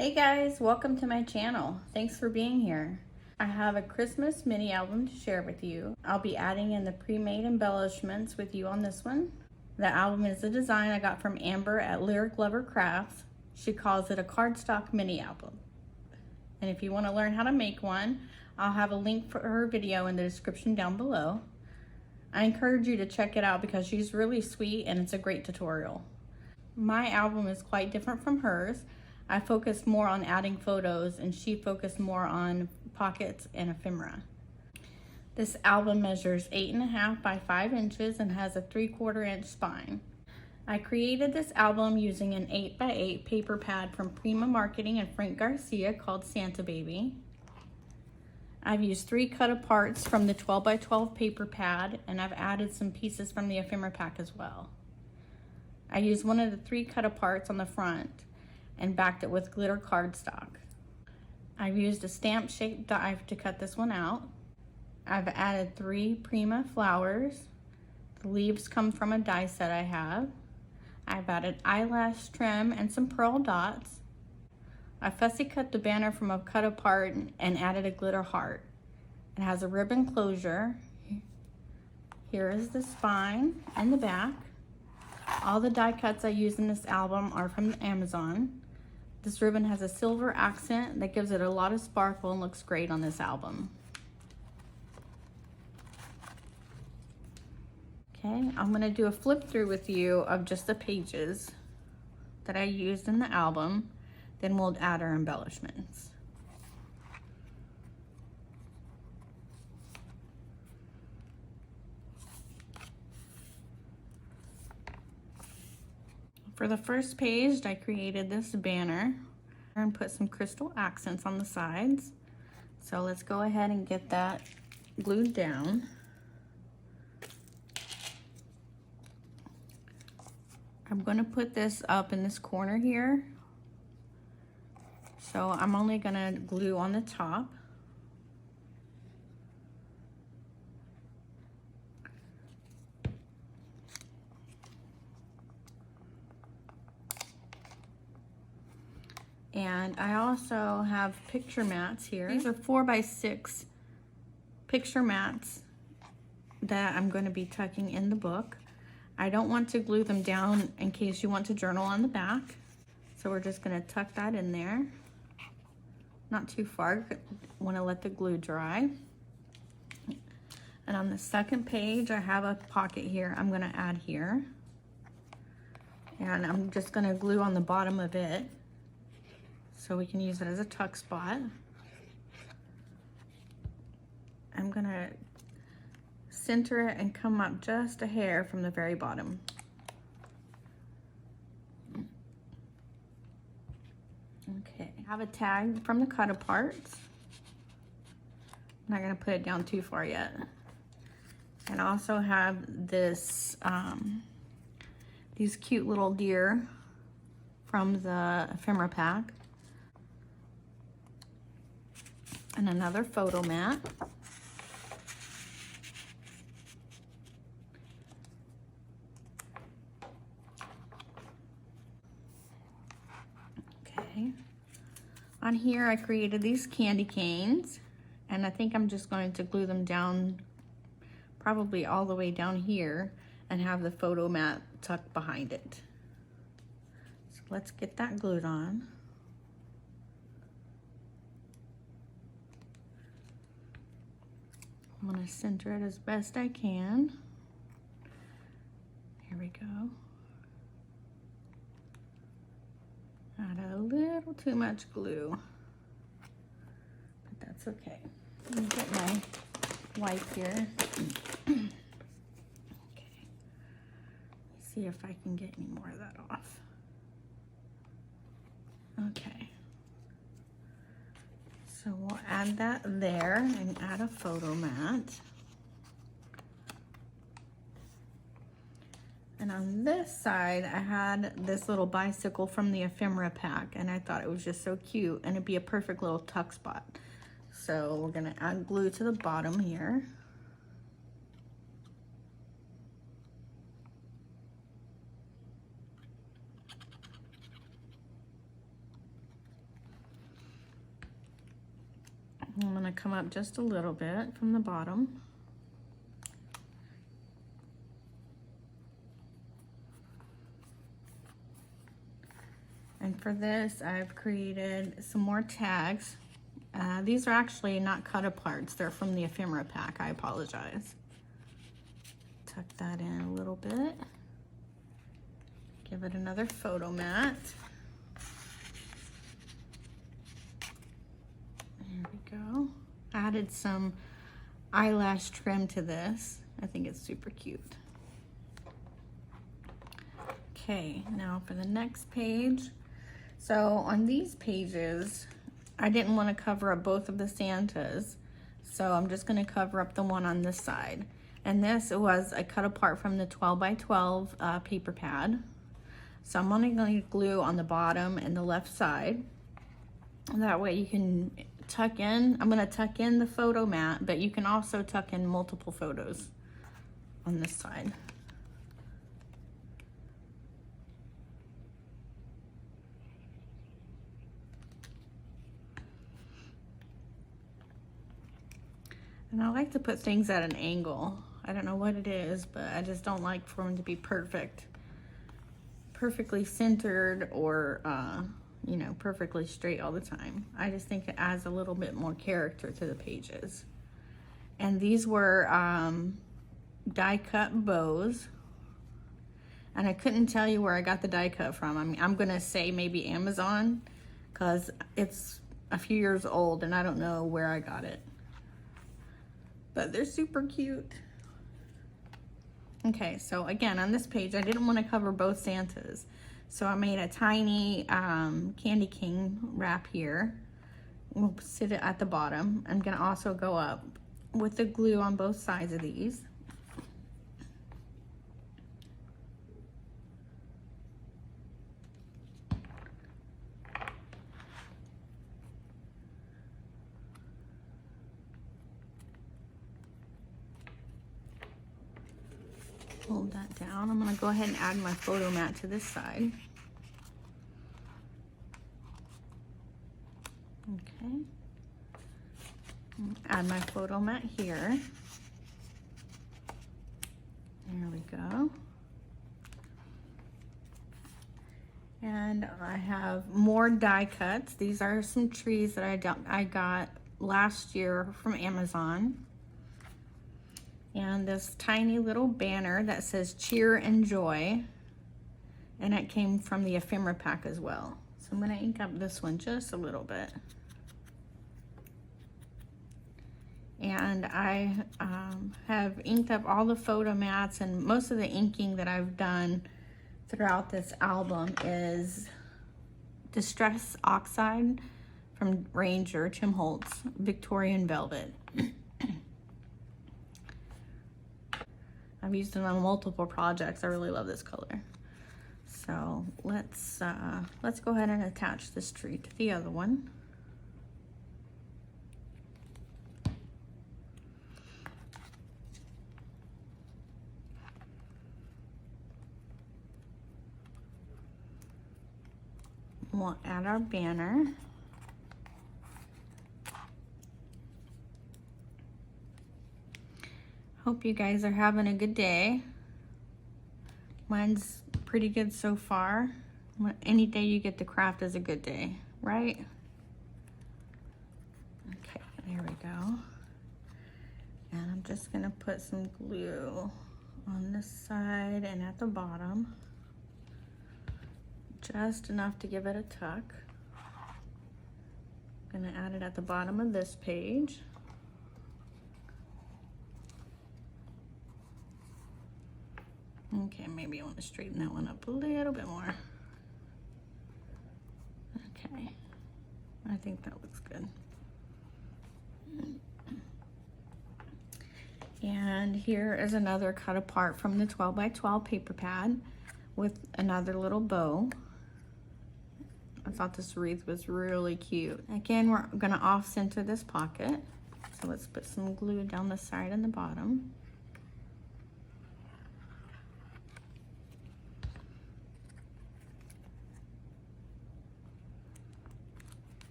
Hey guys, welcome to my channel. Thanks for being here. I have a Christmas mini album to share with you. I'll be adding in the pre-made embellishments with you on this one. The album is a design I got from Amber at Lyric Lover Crafts. She calls it a cardstock mini album. And if you want to learn how to make one, I'll have a link for her video in the description down below. I encourage you to check it out because she's really sweet and it's a great tutorial. My album is quite different from hers. I focused more on adding photos and she focused more on pockets and ephemera. This album measures 8.5 by 5 inches and has a 3/4 inch spine. I created this album using an 8 by 8 paper pad from Prima Marketing and Frank Garcia called Santa Baby. I've used 3 cut aparts from the 12 by 12 paper pad, and I've added some pieces from the ephemera pack as well. I used one of the 3 cut aparts on the front and backed it with glitter cardstock. I've used a stamp shaped die to cut this one out. I've added 3 Prima flowers. The leaves come from a die set I have. I've added eyelash trim and some pearl dots. I fussy cut the banner from a cut apart and added a glitter heart. It has a ribbon closure. Here is the spine and the back. All the die cuts I use in this album are from Amazon. This ribbon has a silver accent that gives it a lot of sparkle and looks great on this album. Okay, I'm gonna do a flip through with you of just the pages that I used in the album. Then we'll add our embellishments. For the first page, I created this banner and put some crystal accents on the sides. So let's go ahead and get that glued down. I'm going to put this up in this corner here. So I'm only going to glue on the top. And I also have picture mats here. These are 4 by 6 picture mats that I'm going to be tucking in the book. I don't want to glue them down in case you want to journal on the back. So we're just going to tuck that in there. Not too far, want to let the glue dry. And on the second page, I have a pocket here I'm going to add here. And I'm just going to glue on the bottom of it, so we can use it as a tuck spot. I'm gonna center it and come up just a hair from the very bottom. Okay, I have a tag from the cut aparts. I'm not gonna put it down too far yet. And I also have this, these cute little deer from the ephemera pack. And another photo mat. Okay. On here I created these candy canes, and I think I'm just going to glue them down probably all the way down here and have the photo mat tucked behind it. So let's get that glued on. I'm going to center it as best I can. Here we go. Add a little too much glue, but that's okay. Let me get my wipe here. Okay. Let's see if I can get any more of that off. Okay. So we'll add that there and add a photo mat. And on this side, I had this little bicycle from the ephemera pack, and I thought it was just so cute and it'd be a perfect little tuck spot. So we're gonna add glue to the bottom here. come up just a little bit from the bottom. And for this, I've created some more tags. These are actually not cut aparts. They're from the ephemera pack. I apologize. Tuck that in a little bit. Give it another photo mat. There we go. Added some eyelash trim to this. I think it's super cute. Okay, now for the next page. So on these pages, I didn't want to cover up both of the Santas, so I'm just going to cover up the one on this side. And this was a cut apart from the 12 by 12 paper pad. So I'm only going to glue on the bottom and the left side. That way you can tuck in, I'm going to tuck in the photo mat, but you can also tuck in multiple photos on this side. And I like to put things at an angle. I don't know what it is, but I just don't like for them to be perfectly centered or, you know, perfectly straight all the time. I just think it adds a little bit more character to the pages. And these were die cut bows. And I couldn't tell you where I got the die cut from. I mean, I'm gonna say maybe Amazon, because it's a few years old and I don't know where I got it. But they're super cute. Okay, so again, on this page, I didn't want to cover both Santas. So I made a tiny candy cane wrap here. We'll sit it at the bottom. I'm gonna also go up with the glue on both sides of these. Hold that down. I'm gonna go ahead and add my photo mat to this side. Okay. Add my photo mat here. There we go. And I have more die cuts. These are some trees that I got last year from Amazon. And this tiny little banner that says cheer and joy, and it came from the ephemera pack as well. So I'm going to ink up this one just a little bit. And I have inked up all the photo mats, and most of the inking that I've done throughout this album is Distress Oxide from Ranger Tim Holtz Victorian Velvet. I've used it on multiple projects. I really love this color. So let's go ahead and attach this tree to the other one. We'll add our banner. Hope you guys are having a good day. Mine's pretty good so far. Any day you get to craft is a good day, right? Okay, there we go. And I'm just gonna put some glue on this side and at the bottom. Just enough to give it a tuck. I'm gonna add it at the bottom of this page. Okay, maybe I want to straighten that one up a little bit more. Okay, I think that looks good. And here is another cut apart from the 12 by 12 paper pad with another little bow. I thought this wreath was really cute. Again, we're gonna off center this pocket. So let's put some glue down the side and the bottom.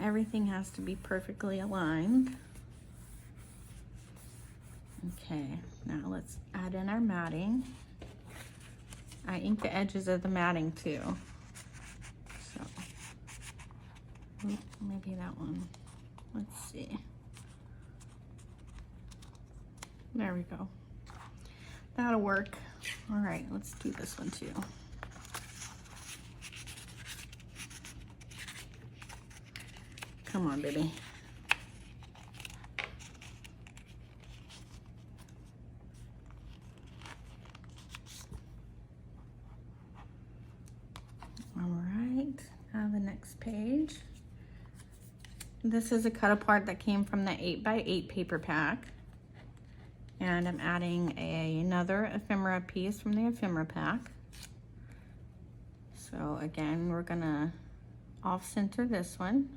Everything has to be perfectly aligned. Okay, now let's add in our matting. I ink the edges of the matting too. So, maybe that one. Let's see. There we go. That'll work. All right, let's do this one too. Come on, baby. All right, now the next page. This is a cut apart that came from the 8x8 paper pack. And I'm adding another ephemera piece from the ephemera pack. So again, we're gonna off-center this one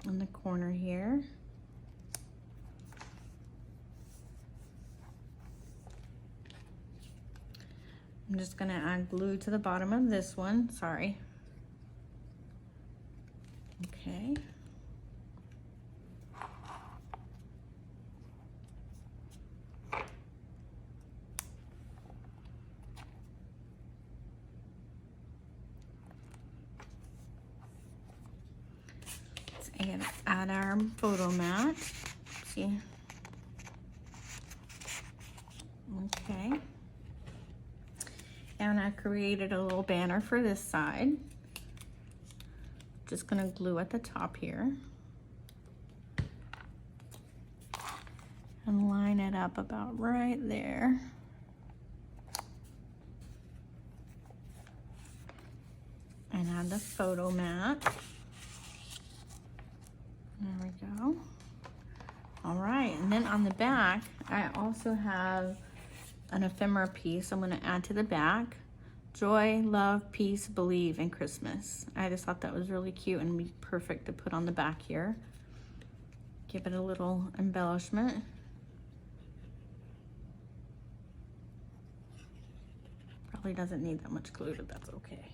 in the corner here. I'm just gonna add glue to the bottom of this one, sorry. Okay. Let's add our photo mat. See? Okay. And I created a little banner for this side. Just gonna glue at the top here. And line it up about right there. And add the photo mat. There we go. All right, and then on the back, I also have an ephemera piece I'm gonna add to the back. Joy, love, peace, believe in Christmas. I just thought that was really cute and be perfect to put on the back here. Give it a little embellishment. Probably doesn't need that much glue, but that's okay.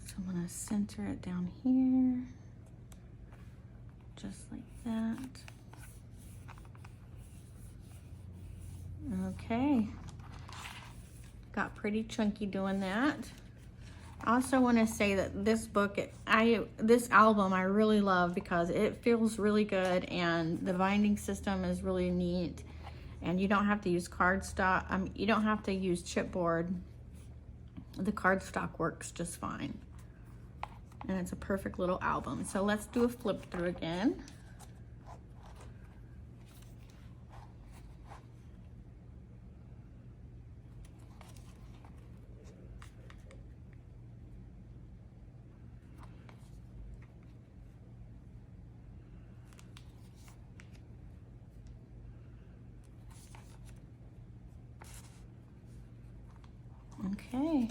So I'm gonna center it down here. Just like that. Okay. Got pretty chunky doing that. I also want to say that this book, this album I really love because it feels really good and the binding system is really neat. And you don't have to use cardstock. You don't have to use chipboard. The cardstock works just fine. And it's a perfect little album. So let's do a flip through again. Okay.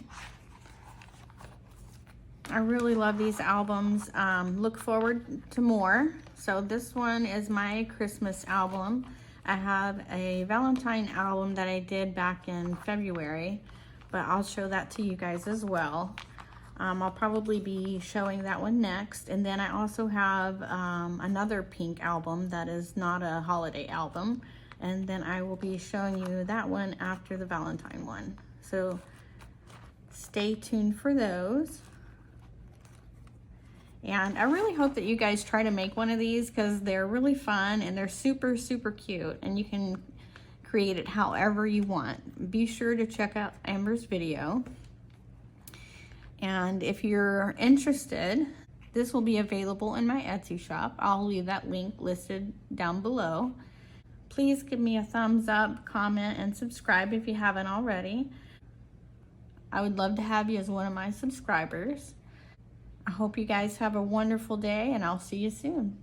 I really love these albums. Look forward to more. So this one is my Christmas album. I have a Valentine album that I did back in February, but I'll show that to you guys as well. I'll probably be showing that one next. And then I also have another pink album that is not a holiday album. And then I will be showing you that one after the Valentine one. So stay tuned for those. And I really hope that you guys try to make one of these because they're really fun and they're super, super cute. And you can create it however you want. Be sure to check out Amber's video. And if you're interested, this will be available in my Etsy shop. I'll leave that link listed down below. Please give me a thumbs up, comment, and subscribe if you haven't already. I would love to have you as one of my subscribers. I hope you guys have a wonderful day and I'll see you soon.